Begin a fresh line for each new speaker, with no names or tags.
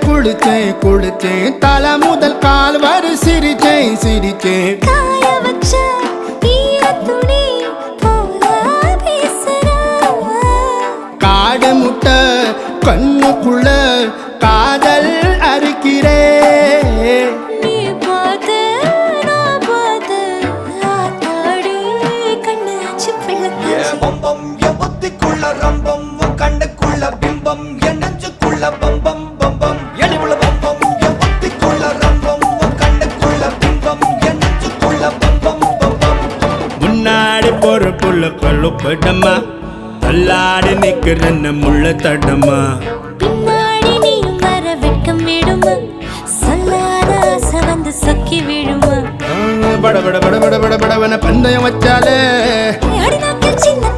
குளிச்சேன் குளிச்சேன் தலை முதல் கால் வரை சிரிச்சேன் சிரிச்சேன்
காய வச்ச ஈரத்துணி போல பேசுற
காடு முட்டை கண்ணுக்குள்ள காதல் அறுக்கிறே
நீ பார்த்து நான் பார்த்து ஆத்தாடி கண்ணு ஆச்சு பிள்ளை
பம்பம் என் புத்திக்குள்ள ரம்பம் உன் கண்ணுக்குள்ள பிம்பம் என் நெஞ்சுக்குள்ள பம்பம் பம்பம் எளிவுள்ள பம்பம் என் புத்திக்குள்ள ரம்பம் உன் கண்ணுக்குள்ள பிம்பம் என் நெஞ்சுக்குள்ள பம்பம் பம்பம்
முன்னாடி போற புள்ள கழுப்படமா தள்ளாடி நிக்கிறன்ன முள்ள தடமா
பின்னாடி நீயும் வர வெட்கம் விடுமா சொல்லாத ஆசை வந்து சொக்கி விடுமா
பட பட பட பட பட படவன பந்தயம் வச்சாலே
அடி நாக்கில் சின்ன